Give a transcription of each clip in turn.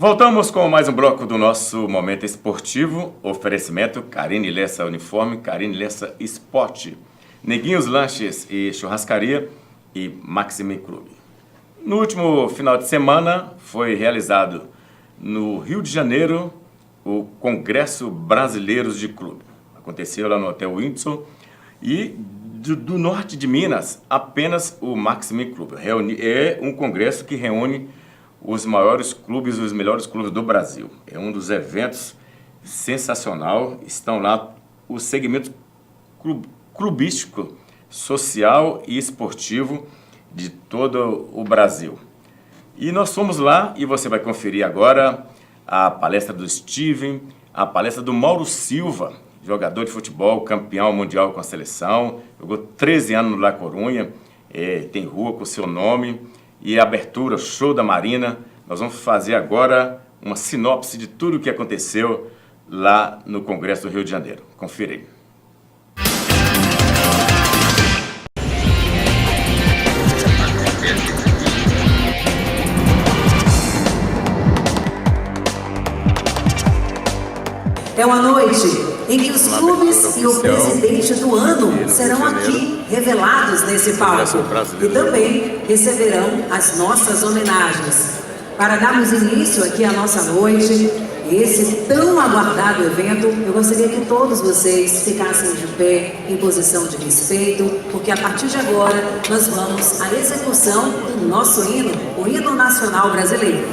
Voltamos com mais um bloco do nosso Momento Esportivo. Oferecimento Carine Lessa Uniforme, Carine Lessa Esporte, Neguinhos Lanches e Churrascaria e Maxime Clube. No último final de semana foi realizado no Rio de Janeiro o Congresso Brasileiros de Clube. Aconteceu lá no Hotel Windsor e do norte de Minas apenas o Maxime Clube. É um congresso que reúne os maiores clubes, os melhores clubes do Brasil. É um dos eventos sensacional. Estão lá os segmentos clubístico, social e esportivo de todo o Brasil. E nós fomos lá e você vai conferir agora a palestra do Steven, a palestra do Mauro Silva, jogador de futebol, campeão mundial com a seleção, jogou 13 anos no La Corunha, tem rua com o seu nome, e a abertura, show da Marina. Nós vamos fazer agora uma sinopse de tudo o que aconteceu lá no Congresso do Rio de Janeiro. Confira aí. É uma noite em que os clubes e o presidente do ano serão aqui revelados nesse palco e também receberão as nossas homenagens. Para darmos início aqui à nossa noite, esse tão aguardado evento, eu gostaria que todos vocês ficassem de pé em posição de respeito, porque a partir de agora nós vamos à execução do nosso hino, o hino nacional brasileiro.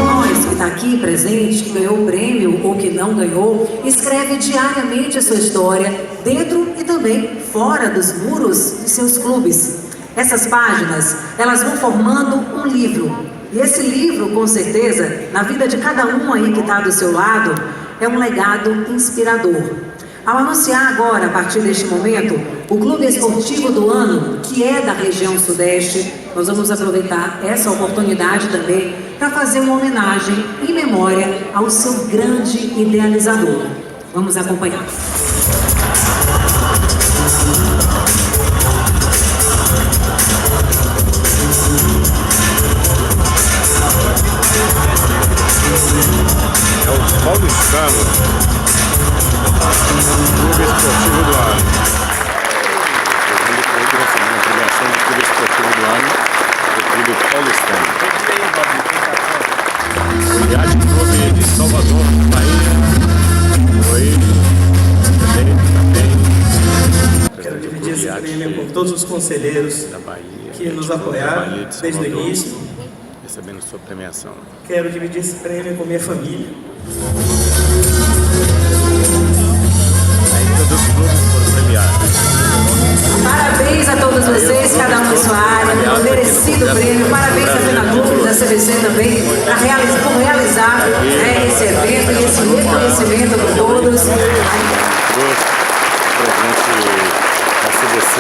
Nós que está aqui presente, que ganhou o prêmio ou que não ganhou, escreve diariamente a sua história dentro e também fora dos muros de seus clubes. Essas páginas, elas vão formando um livro. E esse livro, com certeza, na vida de cada um aí que está do seu lado, é um legado inspirador. Ao anunciar agora, a partir deste momento, o Clube Esportivo do Ano, que é da região Sudeste, nós vamos aproveitar essa oportunidade também para fazer uma homenagem em memória ao seu grande idealizador. Vamos acompanhar. É o paulistano, Clube Esportivo do Ano. A premiação do Clube Esportivo do Ano, do Clube Paulistano. O Yacht Clube de Salvador, Bahia, foi também. Quero dividir esse prêmio com todos os conselheiros da Bahia, que nos apoiaram desde o início. Recebendo sua premiação. Quero dividir esse prêmio com minha família. Ainda dos clubes foram premiados. Parabéns a todos vocês, cada um na sua área, pelo merecido prêmio. Parabéns à Fena Clube, da CBC também, por realizar esse evento e esse reconhecimento por todos. Presente da CBC,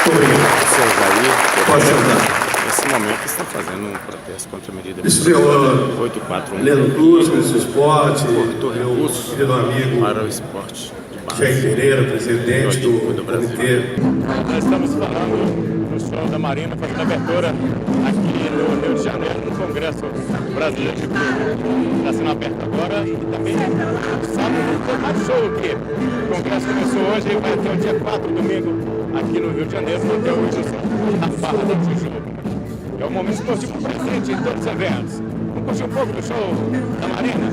seu Jair. Pode ajudar. Nesse momento está fazendo um protesto contra a medida Estrelando 841. Leandro Cruz, ministro do esporte, Cortou meu recursos querido amigo para o esporte de base. Jair Pereira, presidente do comitê. Nós estamos falando do show da Marina, fazendo abertura aqui no Rio de Janeiro, no Congresso Brasileiro de Clube. Está sendo aberto agora e também sábado tem mais show aqui. O Congresso começou hoje e vai até o dia 4, domingo, aqui no Rio de Janeiro, no Hotel Windsor, na Barra da Tijuca. É um momento esportivo presente em todos os eventos. Vamos curtir um pouco do show da Marina?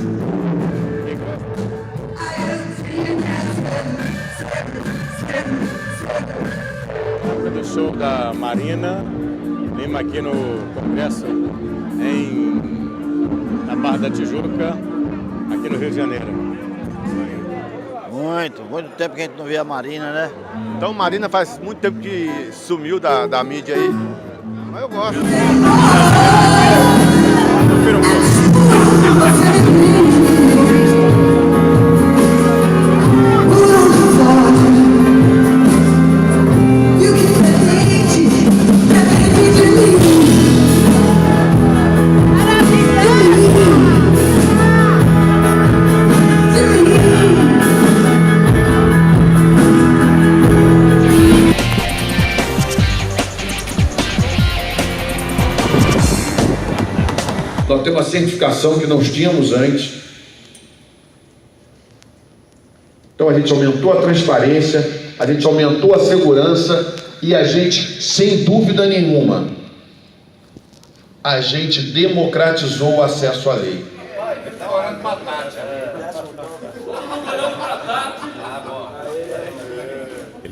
Do show da Marina, vimos aqui no Congresso, na Barra da Tijuca, aqui no Rio de Janeiro. Muito tempo que a gente não vê a Marina, né? Então, Marina faz muito tempo que sumiu da mídia aí, mas eu gosto. Confira um pouco. You can uma certificação que nós tínhamos antes. Então a gente aumentou a transparência, a gente aumentou a segurança e a gente, sem dúvida nenhuma, a gente democratizou o acesso à lei.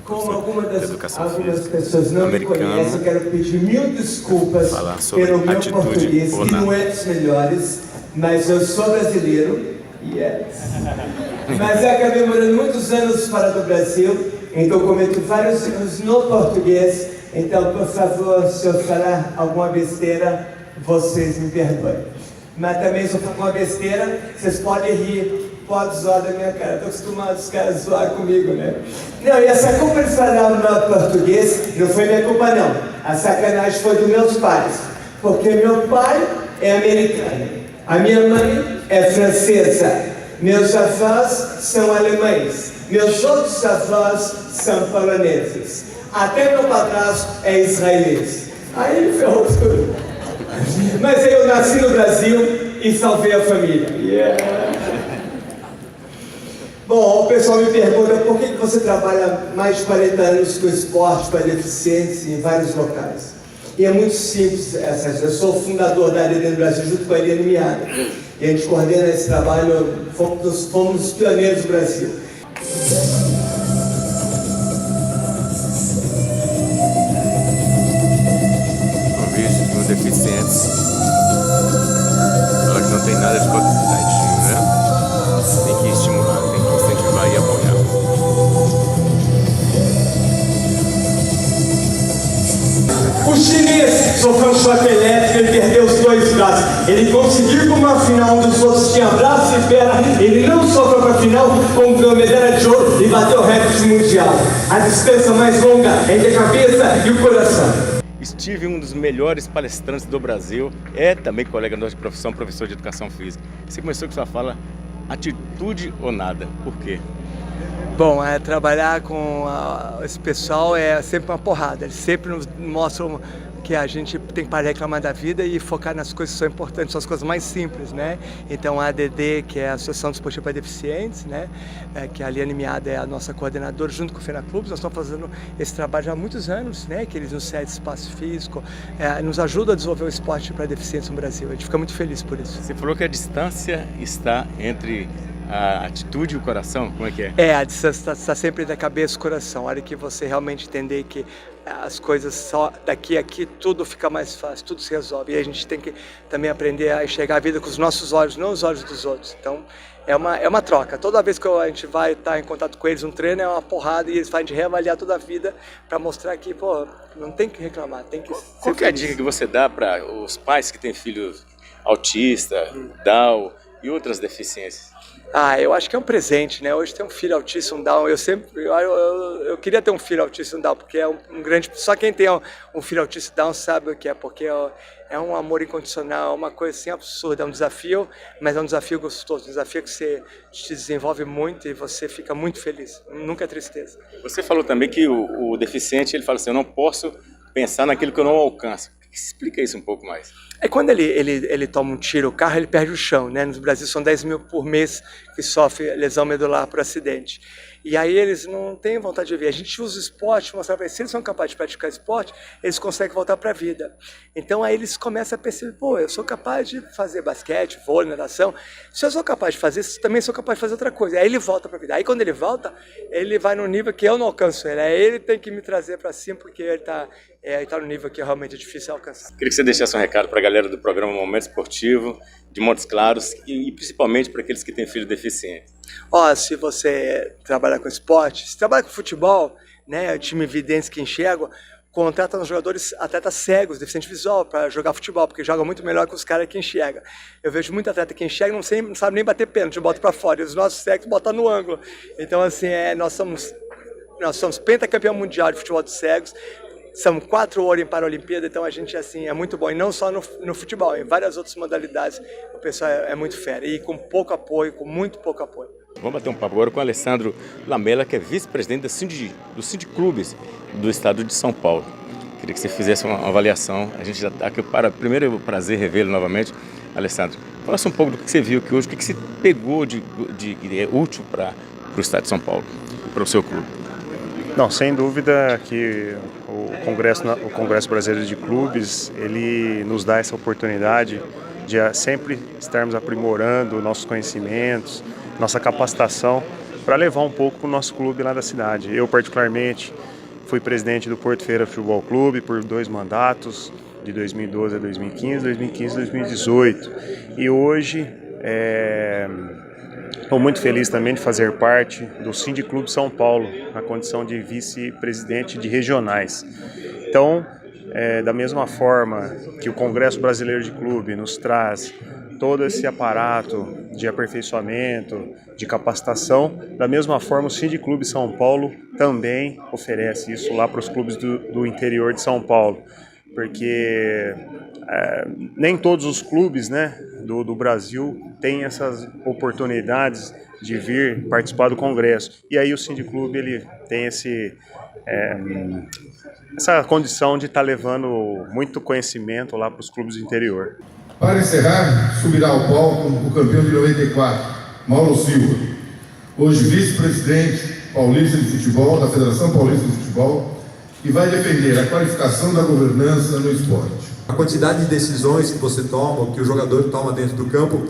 Como algumas pessoas não me conhecem, eu quero pedir mil desculpas pelo meu português, que não é dos melhores, mas eu sou brasileiro, mas eu acabei morando muitos anos fora do Brasil, então cometo vários erros no português, então, por favor, se eu falar alguma besteira, vocês me perdoem. Mas também, se eu falar alguma besteira, vocês podem rir. Pode zoar da minha cara, estou acostumado os caras zoar comigo, né? Não, e essa culpa de falar o meu português não foi minha culpa, não. A sacanagem foi dos meus pais. Porque meu pai é americano, a minha mãe é francesa, meus avós são alemães, meus outros avós são poloneses, até meu padrasto é israelense. Aí ele ferrou tudo. Mas eu nasci no Brasil e salvei a família. Bom, o pessoal me pergunta por que você trabalha mais de 40 anos com esporte para deficientes em vários locais. E é muito simples, eu sou o fundador da ADD no Brasil junto com a Eliane Miada. E a gente coordena esse trabalho, fomos os pioneiros do Brasil. Convite com deficientes. Fala que não tem nada de quantidade, né? Tem que estimular, tem que incentivar e apoiar. O chinês sofreu um choque elétrico, ele perdeu os 2 braços. Ele conseguiu ir para uma final onde os outros tinham braço e perna. Ele não sofreu para a final, como ganhou medalha de ouro e bateu o recorde mundial. A distância mais longa entre a cabeça e o coração. Steve, um dos melhores palestrantes do Brasil, é também colega nosso de profissão, professor de educação física. Você começou com sua fala, atitude ou nada, por quê? Bom, trabalhar com esse pessoal é sempre uma porrada, eles sempre nos mostram que a gente tem que parar de reclamar da vida e focar nas coisas que são importantes, são as coisas mais simples, né? Então a ADD, que é a Associação Desportiva para Deficientes, né? Que a Eliane Miada é a nossa coordenadora, junto com o FENAClubes, nós estamos fazendo esse trabalho já há muitos anos, né? Que eles nos cedem espaço físico, nos ajudam a desenvolver o esporte para deficientes no Brasil, a gente fica muito feliz por isso. Você falou que a distância está entre a atitude e o coração, como é que é? A distância está sempre da cabeça e do coração, a hora que você realmente entender que as coisas só daqui a aqui, tudo fica mais fácil, tudo se resolve. E a gente tem que também aprender a enxergar a vida com os nossos olhos, não os olhos dos outros. Então, é uma troca. Toda vez que a gente vai estar em contato com eles, um treino é uma porrada e eles fazem de reavaliar toda a vida para mostrar que, pô, não tem que reclamar, tem que ser Qual que é a dica que você dá para os pais que têm filhos autistas, Down e outras deficiências? Eu acho que é um presente, né? Hoje tem um filho autista, um Down, eu queria ter um filho autista, um Down, porque é um grande... Só quem tem um filho autista Down sabe o que é, porque é um amor incondicional, é uma coisa assim absurda, é um desafio, mas é um desafio gostoso, um desafio que você te desenvolve muito e você fica muito feliz, nunca é tristeza. Você falou também que o deficiente, ele fala assim, eu não posso pensar naquilo que eu não alcanço. Explica isso um pouco mais. Quando ele toma um tiro, o carro, ele perde o chão, né? No Brasil são 10 mil por mês que sofre lesão medular por acidente. E aí eles não têm vontade de viver. A gente usa o esporte, mostrar para eles, se eles são capazes de praticar esporte, eles conseguem voltar para a vida. Então aí eles começam a perceber, pô, eu sou capaz de fazer basquete, vôlei, natação. Se eu sou capaz de fazer isso, também sou capaz de fazer outra coisa. Aí ele volta para a vida. Aí quando ele volta, ele vai num nível que eu não alcanço ele. Aí ele tem que me trazer para cima, porque ele está no nível que realmente é difícil alcançar. Queria que você deixasse um recado para a galera do programa Momento Esportivo, de Montes Claros, e principalmente para aqueles que têm filho deficiente. Se você trabalha com esporte, se trabalha com futebol, né, time videntes que enxergam, contrata nos jogadores, atletas cegos, deficiente visual, para jogar futebol, porque joga muito melhor que os caras que enxergam. Eu vejo muito atleta que enxerga não sabe nem bater pênalti, bota para fora, e os nossos cegos botam no ângulo. Então, assim, nós somos pentacampeão mundial de futebol de cegos, são 4 ouro em Paralimpíada, então a gente assim, é muito bom. E não só no futebol, em várias outras modalidades o pessoal é muito fera. E com pouco apoio, com muito pouco apoio. Vamos bater um papo agora com o Alessandro Lamela, que é vice-presidente do Sindiclubes do estado de São Paulo. Queria que você fizesse uma avaliação. A gente já está aqui para... Primeiro é um prazer revê-lo novamente. Alessandro, fala um pouco do que você viu aqui hoje, o que você pegou de útil para o estado de São Paulo, para o seu clube. Não, sem dúvida que o Congresso Brasileiro de Clubes, ele nos dá essa oportunidade de sempre estarmos aprimorando nossos conhecimentos, nossa capacitação, para levar um pouco para o nosso clube lá da cidade. Eu, particularmente, fui presidente do Porto Feira Futebol Clube por 2 mandatos, de 2012 a 2015, 2015 a 2018. E hoje estou muito feliz também de fazer parte do Sindiclube São Paulo, na condição de vice-presidente de regionais. Então, da mesma forma que o Congresso Brasileiro de Clube nos traz todo esse aparato de aperfeiçoamento, de capacitação, da mesma forma o Sindiclube São Paulo também oferece isso lá para os clubes do interior de São Paulo, porque nem todos os clubes, né, do Brasil têm essas oportunidades de vir participar do congresso, e aí o Sindiclube ele tem essa condição de estar levando muito conhecimento lá para os clubes do interior. Para encerrar, subirá ao palco o campeão de 94, Mauro Silva, hoje vice-presidente paulista de futebol, da Federação Paulista de Futebol, que vai defender a qualificação da governança no esporte. A quantidade de decisões que você toma, que o jogador toma dentro do campo,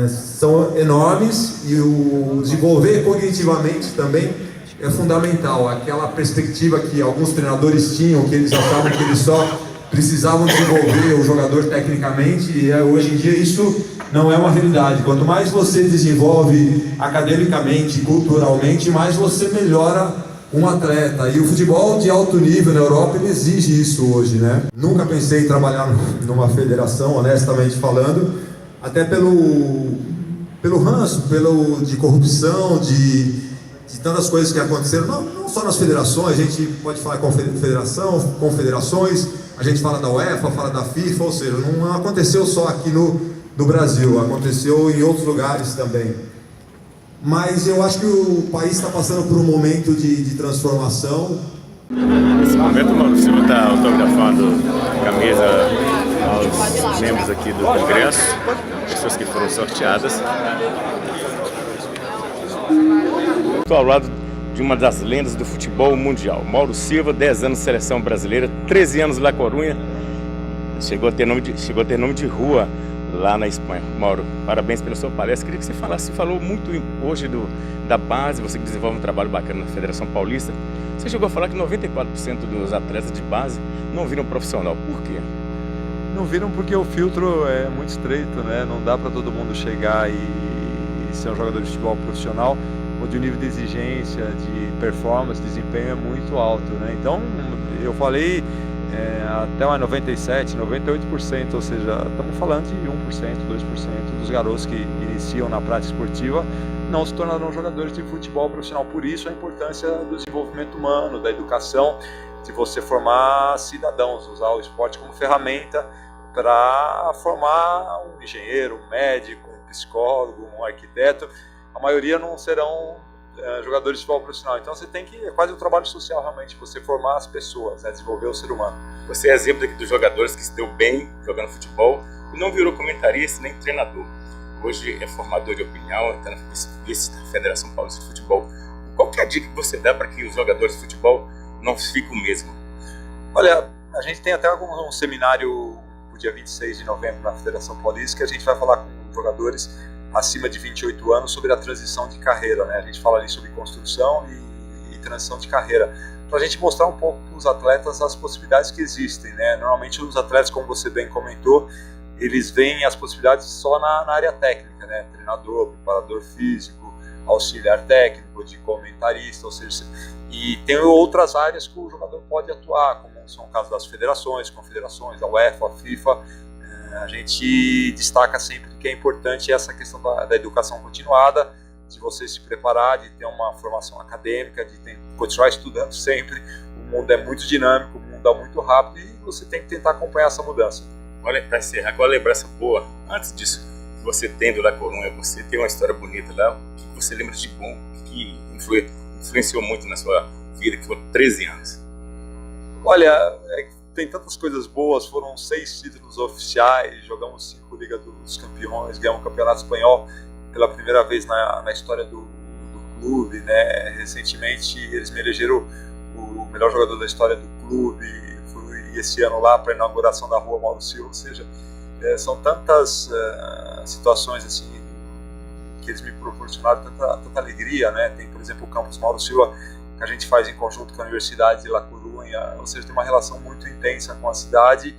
são enormes, e o desenvolver cognitivamente também é fundamental. Aquela perspectiva que alguns treinadores tinham, que eles achavam que eles só precisavam desenvolver o jogador tecnicamente, e hoje em dia isso não é uma realidade. Quanto mais você desenvolve academicamente, culturalmente, mais você melhora um atleta. E o futebol de alto nível na Europa, ele exige isso hoje, né? Nunca pensei em trabalhar numa federação, honestamente falando, até pelo ranço, de corrupção, de tantas coisas que aconteceram, não só nas federações, a gente pode falar confederação, confederações, a gente fala da UEFA, fala da FIFA, ou seja, não aconteceu só aqui no Brasil, aconteceu em outros lugares também. Mas eu acho que o país está passando por um momento de transformação. Nesse momento o Mauro Silva está autografando a camisa aos membros aqui do Congresso, pessoas que foram sorteadas. Estou ao lado de uma das lendas do futebol mundial, Mauro Silva, 10 anos de seleção brasileira, 13 anos La Coruña, chegou a ter nome de rua lá na Espanha. Mauro, parabéns pela sua palestra. Queria que você falasse, você falou muito hoje da base, você que desenvolve um trabalho bacana na Federação Paulista. Você chegou a falar que 94% dos atletas de base não viram profissional. Por quê? Não viram porque o filtro é muito estreito, né? Não dá para todo mundo chegar e ser um jogador de futebol profissional, onde o nível de exigência, de performance, desempenho é muito alto, né? Então, eu falei até mais 97%, 98%, ou seja, estamos falando de 1%, 2% dos garotos que iniciam na prática esportiva não se tornarão jogadores de futebol profissional. Por isso a importância do desenvolvimento humano, da educação, de você formar cidadãos, usar o esporte como ferramenta para formar um engenheiro, um médico, um psicólogo, um arquiteto. A maioria não serão jogadores de futebol profissional. Então você tem que, é quase um trabalho social realmente, você formar as pessoas, né, desenvolver o ser humano. Você é exemplo aqui dos jogadores que se deu bem jogando futebol e não virou comentarista nem treinador. Hoje é formador de opinião, está na Federação Paulista de Futebol. Qual que é a dica que você dá para que os jogadores de futebol não fiquem o mesmo? Olha, a gente tem até um seminário no dia 26 de novembro na Federação Paulista, que a gente vai falar com jogadores acima de 28 anos sobre a transição de carreira, né? A gente fala ali sobre construção e transição de carreira, para a gente mostrar um pouco para os atletas as possibilidades que existem, né? Normalmente os atletas, como você bem comentou, eles veem as possibilidades só na área técnica, né? Treinador, preparador físico, auxiliar técnico, de comentarista, ou seja, e tem outras áreas que o jogador pode atuar, como são o caso das federações, confederações, a UEFA, a FIFA. A gente destaca sempre que é importante essa questão da educação continuada, de você se preparar, de ter uma formação acadêmica, de continuar estudando sempre. O mundo é muito dinâmico, o mundo é muito rápido e você tem que tentar acompanhar essa mudança. Olha, para encerrar, qual a lembrança boa, antes disso, que você tem do La Coruña? Você tem uma história bonita lá, o que você lembra de bom, que influenciou muito na sua vida, que foram 13 anos? Olha, tem tantas coisas boas, foram 6 títulos oficiais, jogamos 5 Liga dos Campeões, ganhamos o Campeonato Espanhol pela primeira vez na história do clube, né? Recentemente eles me elegeram o melhor jogador da história do clube, fui esse ano lá para a inauguração da Rua Mauro Silva, ou seja, são tantas situações assim que eles me proporcionaram tanta alegria, né? Tem, por exemplo, o Campus Mauro Silva, que a gente faz em conjunto com a Universidade de La Coruña, ou seja, tem uma relação muito intensa com a cidade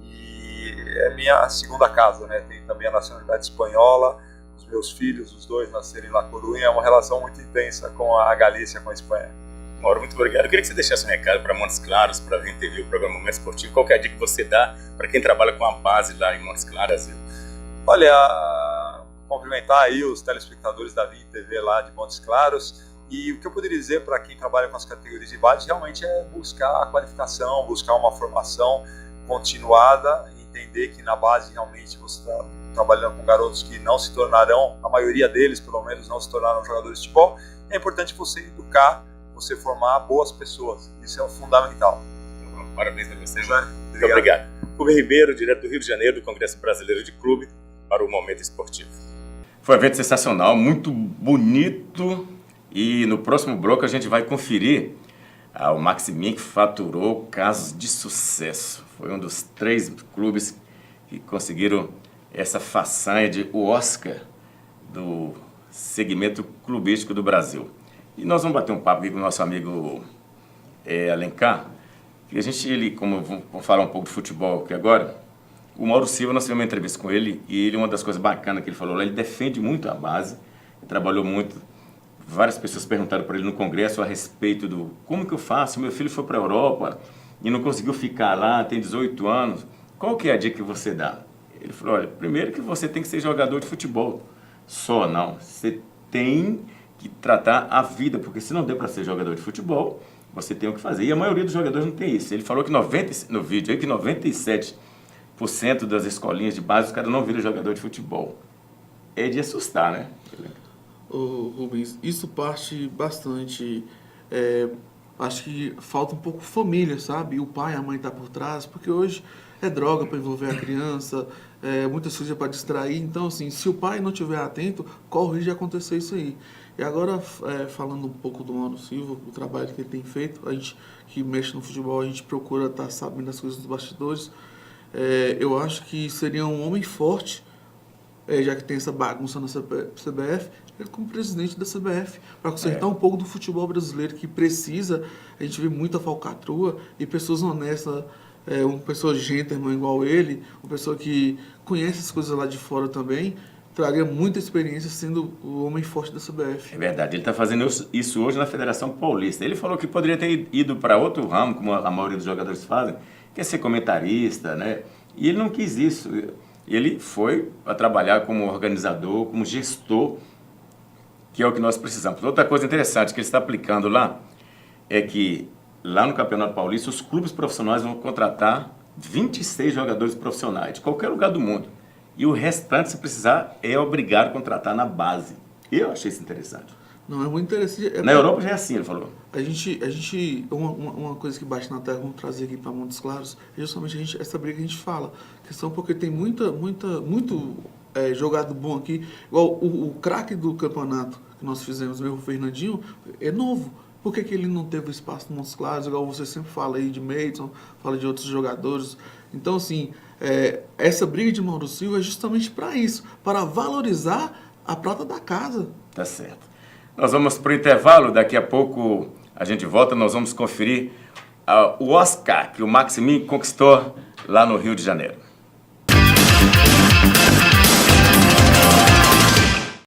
e é minha segunda casa, né? Tem também a nacionalidade espanhola, os meus filhos, os 2 nasceram em La Coruña, é uma relação muito intensa com a Galícia, com a Espanha. Mauro, muito obrigado. Eu queria que você deixasse um recado para Montes Claros, para quem teve o programa Momento Esportivo. Qual que é a dica que você dá para quem trabalha com a base lá em Montes Claros? Olha, cumprimentar aí os telespectadores da Vim TV lá de Montes Claros. E o que eu poderia dizer para quem trabalha com as categorias de base realmente é buscar a qualificação, buscar uma formação continuada, entender que na base realmente você está trabalhando com garotos que não se tornarão, a maioria deles pelo menos não se tornaram jogadores de futebol. É importante você educar, você formar boas pessoas, isso é o fundamental. Parabéns para você, Mário. Muito obrigado. Rubem Ribeiro, direto do Rio de Janeiro, do Congresso Brasileiro de Clube, para o Momento Esportivo. Foi um evento sensacional, muito bonito. E no próximo bloco a gente vai conferir o Maximin, que faturou casos de sucesso. Foi um dos 3 clubes que conseguiram essa façanha de o Oscar do segmento clubístico do Brasil. E nós vamos bater um papo aqui com o nosso amigo Alencar, que como vamos falar um pouco de futebol aqui agora, o Mauro Silva, nós tivemos uma entrevista com ele, e uma das coisas bacanas que ele falou lá, ele defende muito a base, ele trabalhou muito. Várias pessoas perguntaram para ele no congresso a respeito do como que eu faço, meu filho foi para a Europa e não conseguiu ficar lá, tem 18 anos, qual que é a dica que você dá? Ele falou, olha, primeiro que você tem que ser jogador de futebol, só não, você tem que tratar a vida, porque se não der para ser jogador de futebol, você tem o que fazer, e a maioria dos jogadores não tem isso. Ele falou que no vídeo aí que 97% das escolinhas de base, os caras não viram jogador de futebol. É de assustar, né? Rubens, isso parte bastante, acho que falta um pouco família, sabe? O pai, a mãe tá por trás, porque hoje é droga para envolver a criança, muitas coisas para distrair, então assim, se o pai não estiver atento, corre de acontecer isso aí. E agora, falando um pouco do Mauro Silva, o trabalho que ele tem feito, a gente que mexe no futebol, a gente procura estar sabendo das coisas dos bastidores, eu acho que seria um homem forte, já que tem essa bagunça na CBF, ele como presidente da CBF, para consertar um pouco do futebol brasileiro que precisa, a gente vê muita falcatrua e pessoas honestas, uma pessoa gentleman igual ele, uma pessoa que conhece as coisas lá de fora também, traria muita experiência sendo o homem forte da CBF. É verdade, ele está fazendo isso hoje na Federação Paulista. Ele falou que poderia ter ido para outro ramo, como a maioria dos jogadores fazem, que é ser comentarista, né? E ele não quis isso. Ele foi a trabalhar como organizador, como gestor, que é o que nós precisamos. Outra coisa interessante que ele está aplicando lá é que lá no Campeonato Paulista os clubes profissionais vão contratar 26 jogadores profissionais de qualquer lugar do mundo. E o restante, se precisar, é obrigado a contratar na base. Eu achei isso interessante. Não, é muito interessante. Na Europa já é assim, ele falou. Uma coisa que bate na terra, vamos trazer aqui para Montes Claros, é justamente essa briga que a gente fala. Questão porque tem muito jogado bom aqui. Igual o craque do campeonato que nós fizemos, o Fernandinho, é novo. Por que ele não teve espaço no Montes Claros? Igual você sempre fala aí de Mason, fala de outros jogadores. Então, assim, essa briga de Mauro Silva é justamente para isso, para valorizar a prata da casa. Tá certo. Nós vamos para o intervalo, daqui a pouco a gente volta, nós vamos conferir o Oscar que o Maximin conquistou lá no Rio de Janeiro.